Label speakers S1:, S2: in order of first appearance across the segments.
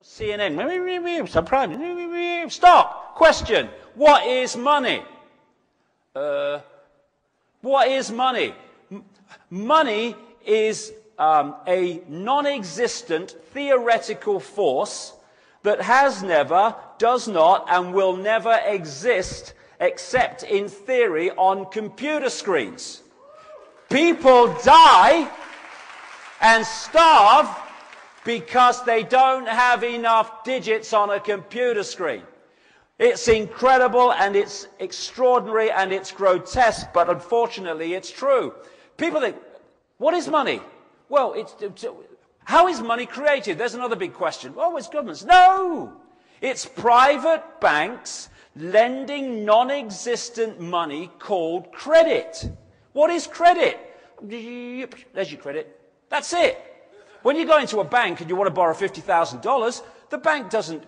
S1: CNN, subprime, stop, question, what is money? What is money? Money is a non-existent theoretical force that has never, does not, and will never exist except in theory on computer screens. People die and starve because they don't have enough digits on a computer screen. It's incredible and it's extraordinary and it's grotesque, but unfortunately it's true. People think, what is money? Well, how is money created? There's another big question. Oh, it's governments. No! It's private banks lending non-existent money called credit. What is credit? There's your credit. That's it. When you go into a bank and you want to borrow $50,000, the bank doesn't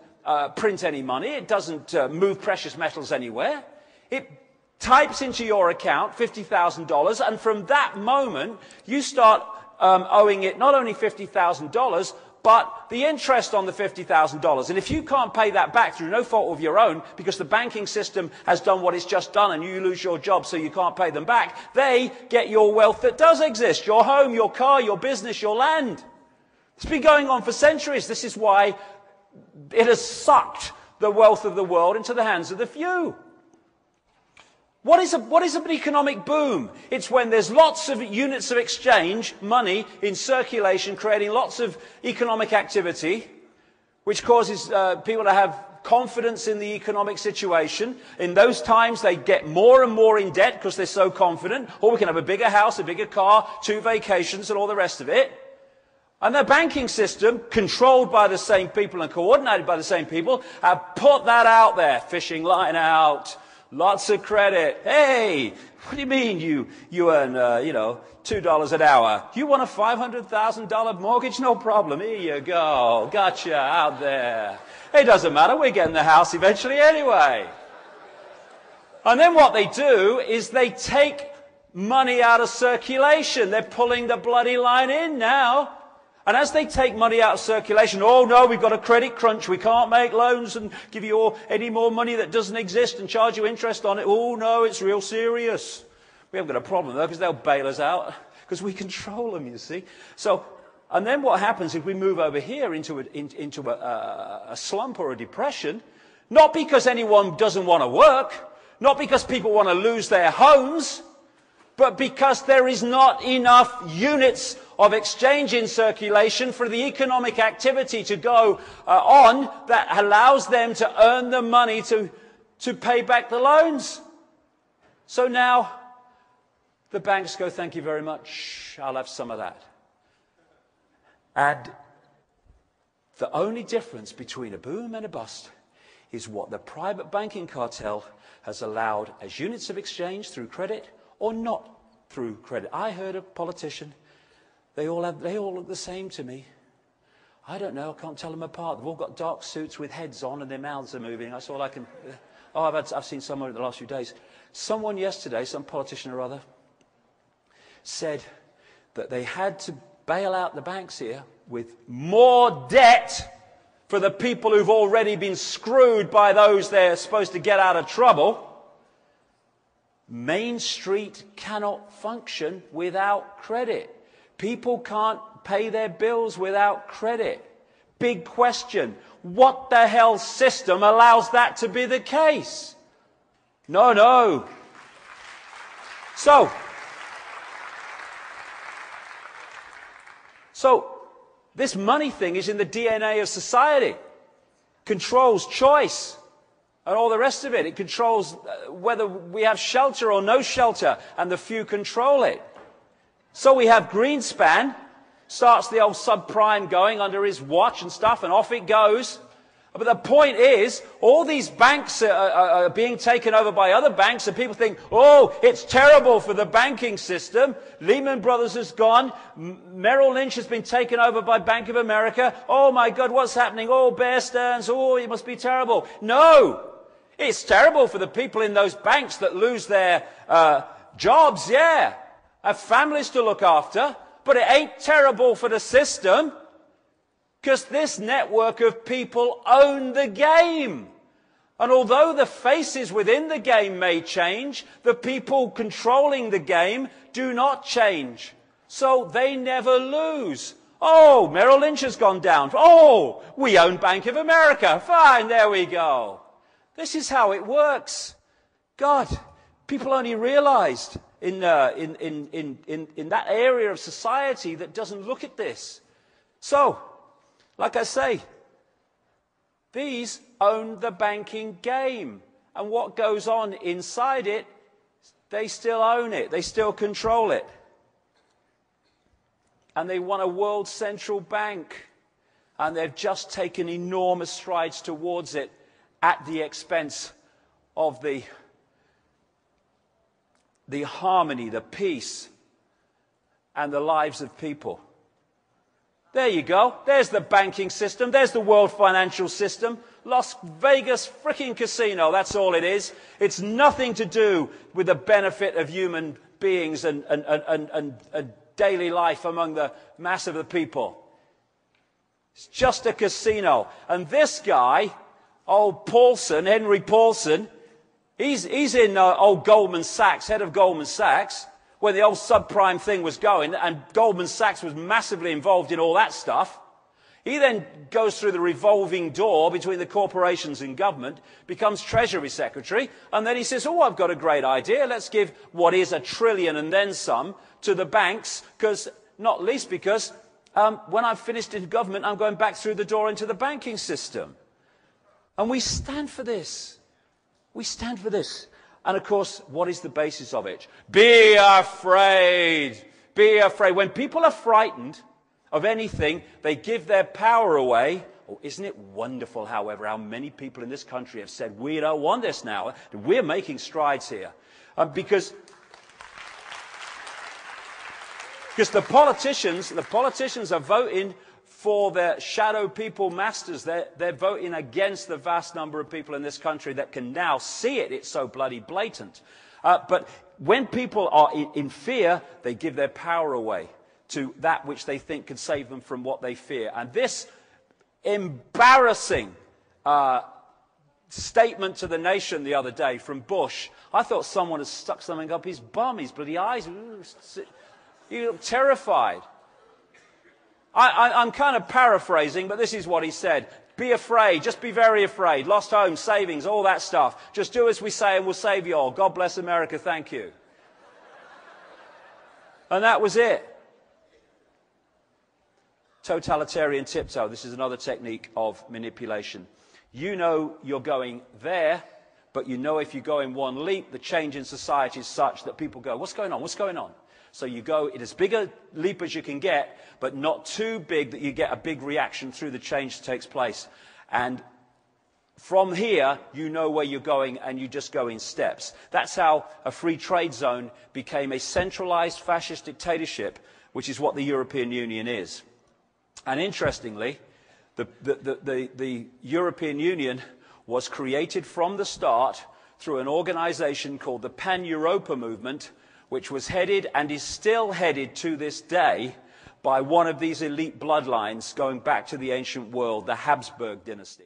S1: print any money. It doesn't move precious metals anywhere. It types into your account $50,000, and from that moment, you start owing it not only $50,000, but the interest on the $50,000. And if you can't pay that back through no fault of your own, because the banking system has done what it's just done and you lose your job so you can't pay them back, they get your wealth that does exist, your home, your car, your business, your land. It's been going on for centuries. This is why it has sucked the wealth of the world into the hands of the few. What is an economic boom? It's when there's lots of units of exchange, money in circulation, creating lots of economic activity, which causes people to have confidence in the economic situation. In those times, they get more and more in debt because they're so confident. Or we can have a bigger house, a bigger car, 2 vacations, and all the rest of it. And the banking system, controlled by the same people and coordinated by the same people, have put that out there. Fishing line out. Lots of credit. Hey, what do you mean you earn, $2 an hour? You want a $500,000 mortgage? No problem. Here you go. Gotcha out there. It doesn't matter. We're getting the house eventually anyway. And then what they do is they take money out of circulation. They're pulling the bloody line in now. And as they take money out of circulation, oh no, we've got a credit crunch, we can't make loans and give you any more money that doesn't exist and charge you interest on it. Oh no, it's real serious. We haven't got a problem though, because they'll bail us out, because we control them, you see. So, and then what happens if we move over here into a slump or a depression, not because anyone doesn't want to work, not because people want to lose their homes, but because there is not enough units of exchange in circulation for the economic activity to go on that allows them to earn the money to pay back the loans. So now the banks go, thank you very much, I'll have some of that. And the only difference between a boom and a bust is what the private banking cartel has allowed as units of exchange through credit or not through credit. I heard a politician, they all look the same to me. I don't know, I can't tell them apart. They've all got dark suits with heads on and their mouths are moving. That's all I can... Oh, I've seen someone in the last few days. Someone yesterday, some politician or other, said that they had to bail out the banks here with more debt for the people who've already been screwed by those they're supposed to get out of trouble. Main Street cannot function without credit. People can't pay their bills without credit. Big question. What the hell system allows that to be the case? No. So this money thing is in the DNA of society. Controls choice. And all the rest of it. It controls whether we have shelter or no shelter, and the few control it. So we have Greenspan, starts the old subprime going under his watch and stuff, and off it goes. But the point is, all these banks are being taken over by other banks, and people think, oh, it's terrible for the banking system. Lehman Brothers has gone. Merrill Lynch has been taken over by Bank of America. Oh my God, what's happening? Oh, Bear Stearns, oh, it must be terrible. No! It's terrible for the people in those banks that lose their jobs, yeah. Have families to look after. But it ain't terrible for the system. Because this network of people own the game. And although the faces within the game may change, the people controlling the game do not change. So they never lose. Oh, Merrill Lynch has gone down. Oh, we own Bank of America. Fine, there we go. This is how it works. God, people only realized in that area of society that doesn't look at this. So, like I say, these own the banking game. And what goes on inside it, they still own it. They still control it. And they want a world central bank. And they've just taken enormous strides towards it at the expense of the harmony, the peace, and the lives of people. There you go. There's the banking system. There's the world financial system. Las Vegas frickin' casino. That's all it is. It's nothing to do with the benefit of human beings and daily life among the mass of the people. It's just a casino. And this guy, old Paulson, Henry Paulson, he's in old Goldman Sachs, head of Goldman Sachs, when the old subprime thing was going, and Goldman Sachs was massively involved in all that stuff. He then goes through the revolving door between the corporations and government, becomes Treasury Secretary, and then he says, oh, I've got a great idea. Let's give what is $1 trillion and then some to the banks, not least because when I've finished in government, I'm going back through the door into the banking system. And we stand for this. We stand for this. And of course, what is the basis of it? Be afraid. Be afraid. When people are frightened of anything, they give their power away. Oh, isn't it wonderful, however, how many people in this country have said, we don't want this now. We're making strides here. Because the politicians are voting for their shadow people masters. They're voting against the vast number of people in this country that can now see it. It's so bloody blatant. But when people are in fear, they give their power away to that which they think can save them from what they fear. And this embarrassing statement to the nation the other day from Bush, I thought someone had stuck something up his bum, his bloody eyes. He looked terrified. I'm kind of paraphrasing, but this is what he said. Be afraid. Just be very afraid. Lost homes, savings, all that stuff. Just do as we say and we'll save you all. God bless America. Thank you. And that was it. Totalitarian tiptoe. This is another technique of manipulation. You know you're going there, but you know if you go in one leap, the change in society is such that people go, what's going on? What's going on? So you go in as big a leap as you can get, but not too big that you get a big reaction through the change that takes place. And from here, you know where you're going and you just go in steps. That's how a free trade zone became a centralized fascist dictatorship, which is what the European Union is. And interestingly, the European Union was created from the start through an organization called the Pan-Europa Movement, which was headed and is still headed to this day by one of these elite bloodlines going back to the ancient world, the Habsburg dynasty.